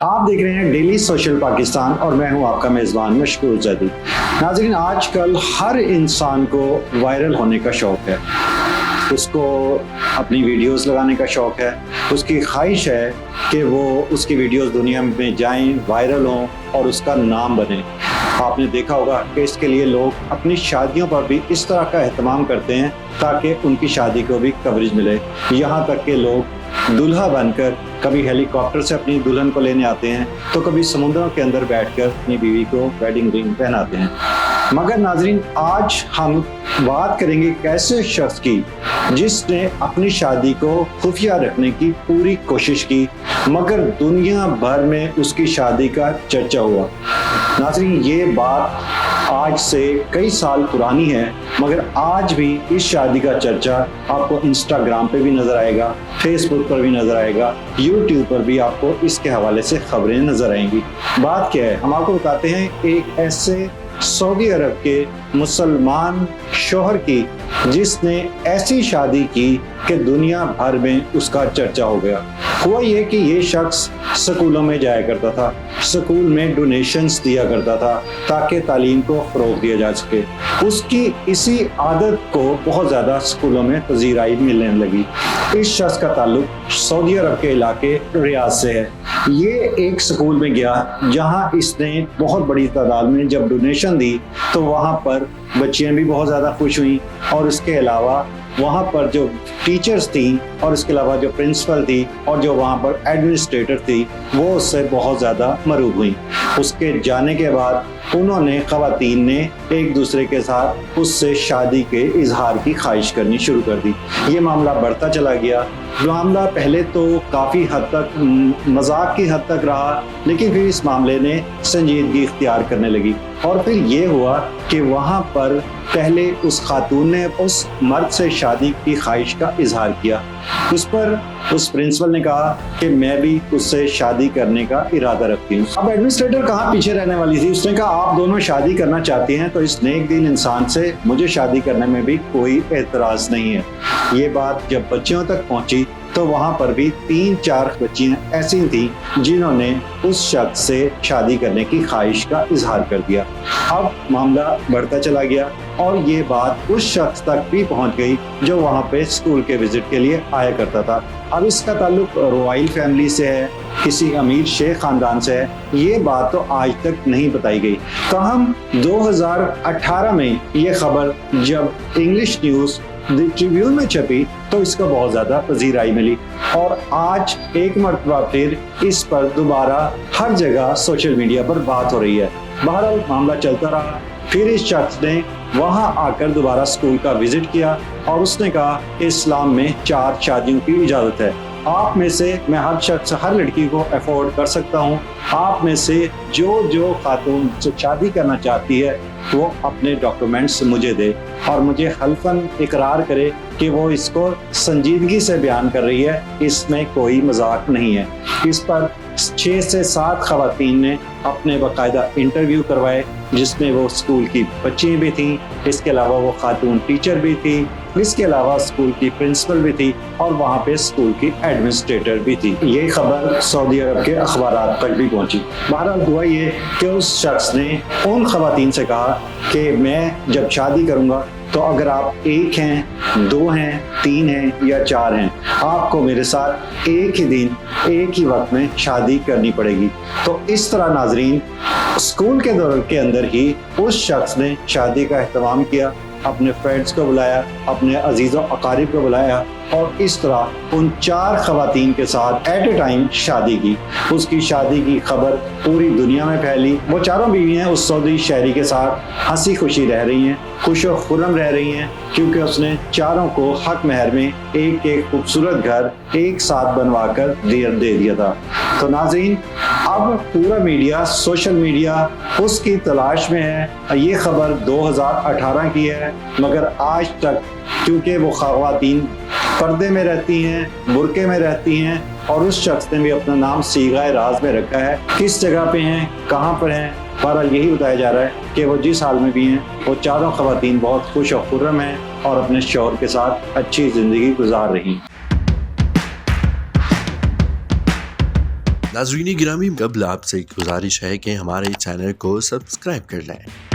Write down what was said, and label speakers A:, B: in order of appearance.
A: آپ دیکھ رہے ہیں ڈیلی سوشل پاکستان اور میں ہوں آپ کا میزبان مشکور زیدی۔ ناظرین، آج کل ہر انسان کو وائرل ہونے کا شوق ہے، اس کو اپنی ویڈیوز لگانے کا شوق ہے، اس کی خواہش ہے کہ وہ اس کی ویڈیوز دنیا میں جائیں، وائرل ہوں اور اس کا نام بنے۔ آپ نے دیکھا ہوگا کہ اس کے لیے لوگ اپنی شادیوں پر بھی اس طرح کا اہتمام کرتے ہیں تاکہ ان کی شادی کو بھی کوریج ملے، یہاں تک کہ لوگ دلہا بن کر کبھی ہیلی کاپٹر سے اپنی دلہن کو لینے آتے ہیں تو کبھی سمندروں کے اندر بیٹھ کر اپنی بیوی کو ویڈنگ رنگ پہناتے ہیں۔ مگر ناظرین، آج ہم بات کریں گے ایسے شخص کی جس نے اپنی شادی کو خفیہ رکھنے کی پوری کوشش کی، مگر دنیا بھر میں اس کی شادی کا چرچا ہوا۔ ناظرین، یہ بات آج سے کئی سال پرانی ہے، مگر آج بھی اس شادی کا چرچا آپ کو انسٹاگرام پہ بھی نظر آئے گا، فیس بک پر بھی نظر آئے گا، یوٹیوب پر بھی آپ کو اس کے حوالے سے خبریں نظر آئیں گی۔ بات کیا ہے، ہم آپ کو بتاتے ہیں ایک ایسے سعودی عرب کے مسلمان شوہر کی جس نے ایسی شادی کی کہ دنیا بھر میں اس کا چرچا ہو گیا۔ ہوا یہ کہ یہ شخص سکولوں میں جایا کرتا تھا، سکول میں ڈونیشنز دیا کرتا تھا تاکہ تعلیم کو فروغ دیا جا سکے۔ اس کی اسی عادت کو بہت زیادہ سکولوں میں پذیرائی ملنے لگی۔ اس شخص کا تعلق سعودی عرب کے علاقے ریاض سے ہے۔ یہ ایک سکول میں گیا جہاں اس نے بہت بڑی تعداد میں جب ڈونیشن دی تو وہاں پر بچیاں بھی بہت زیادہ خوش ہوئیں، اور اس کے علاوہ وہاں پر جو ٹیچرز تھیں اور اس کے علاوہ جو پرنسپل تھی اور جو وہاں پر ایڈمنسٹریٹر تھی وہ اس سے بہت زیادہ مرعوب ہوئیں۔ اس کے جانے کے بعد انہوں نے خواتین نے ایک دوسرے کے ساتھ اس سے شادی کے اظہار کی خواہش کرنی شروع کر دی۔ یہ معاملہ بڑھتا چلا گیا۔ معاملہ پہلے تو کافی حد تک مذاق کی حد تک رہا، لیکن پھر اس معاملے نے سنجیدگی اختیار کرنے لگی، اور پھر یہ ہوا کہ وہاں پر پہلے اس خاتون نے اس مرد سے شادی کی خواہش کا اظہار کیا۔ اس پر اس پرنسپل نے کہا کہ میں بھی اس سے شادی کرنے کا ارادہ رکھتی ہوں۔ اب ایڈمنسٹریٹر کہاں پیچھے رہنے والی تھی، اس نے کہا آپ دونوں شادی کرنا چاہتی ہیں تو اس نیک دل انسان سے مجھے شادی کرنے میں بھی کوئی اعتراض نہیں ہے۔ یہ بات جب بچیوں تک پہنچی تو وہاں پر بھی 3-4 بچیاں ایسی تھیں جنہوں نے اس شخص سے شادی کرنے کی خواہش کا اظہار کر دیا۔ اب معاملہ بڑھتا چلا گیا اور یہ بات اس شخص تک بھی پہنچ گئی جو وہاں پہ اسکول کے وزٹ کے لیے آیا کرتا تھا۔ اب اس کا تعلق روائل فیملی سے ہے، کسی امیر شیخ خاندان سے ہے، یہ بات تو آج تک نہیں بتائی گئی۔ تاہم 2018 میں یہ خبر جب انگلش نیوز دی ٹریبیون میں چھپی تو اس کو بہت زیادہ پذیرائی ملی، اور آج ایک مرتبہ پھر اس پر دوبارہ ہر جگہ سوشل میڈیا پر بات ہو رہی ہے۔ بہرحال معاملہ چلتا رہا، پھر اس شخص نے وہاں آ کر دوبارہ اسکول کا وزٹ کیا اور اس نے کہا کہ اسلام میں 4 شادیوں کی اجازت ہے۔ آپ میں سے میں ہر شخص ہر لڑکی کو افورڈ کر سکتا ہوں، آپ میں سے جو خاتون سے شادی کرنا چاہتی ہے وہ اپنے ڈاکومنٹس مجھے دے اور مجھے حلفاً اقرار کرے کہ وہ اس کو سنجیدگی سے بیان کر رہی ہے، اس میں کوئی مذاق نہیں ہے۔ اس پر 6 سے 7 خواتین نے اپنے باقاعدہ انٹرویو کروائے جس میں وہ اسکول کی بچیاں بھی تھیں، اس کے علاوہ وہ خاتون ٹیچر بھی تھی، اس کے علاوہ اسکول کی پرنسپل بھی تھی اور وہاں پہ اسکول کی ایڈمنسٹریٹر بھی تھی۔ یہ خبر سعودی عرب کے اخبارات تک بھی پہنچی۔ بہرحال ہوا یہ کہ اس شخص نے ان خواتین سے کہا کہ میں جب شادی کروں گا تو اگر آپ 1 ہیں، 2 ہیں، 3 ہیں یا 4 ہیں، آپ کو میرے ساتھ ایک ہی دن ایک ہی وقت میں شادی کرنی پڑے گی۔ تو اس طرح ناظرین، اسکول کے دور کے اندر ہی اس شخص نے شادی کا اہتمام کیا، اپنے فرینڈز کو بلایا، اپنے عزیز و اقارب کو بلایا اور اس طرح ان 4 خواتین کے ساتھ ایٹ اے ٹائم شادی کی۔ اس کی شادی کی خبر پوری دنیا میں پھیلی۔ وہ چاروں بیویاں اس سعودی شہری کے ساتھ ہنسی خوشی رہ رہی ہیں، خوش و خرم رہ رہی ہیں، کیونکہ اس نے چاروں کو حق مہر میں ایک خوبصورت گھر ایک ساتھ بنوا کر دے دیا تھا۔ تو ناظرین، اب پورا میڈیا، سوشل میڈیا اس کی تلاش میں ہے۔ یہ خبر 2018 کی ہے، مگر آج تک کیونکہ وہ خواتین پردے میں رہتی ہیں، برقعے میں رہتی ہیں، اور اس شخص نے بھی اپنا نام صیغہ راز میں رکھا ہے، کس جگہ پہ ہیں، کہاں پر ہیں، بہرحال یہی بتایا جا رہا ہے کہ وہ جس حال میں بھی ہیں وہ چاروں خواتین بہت خوش و خرم ہیں اور اپنے شوہر کے ساتھ اچھی زندگی گزار رہی ہیں۔
B: ناظرین گرامی، قبل آپ سے ایک گزارش ہے کہ ہمارے چینل کو سبسکرائب کر لیں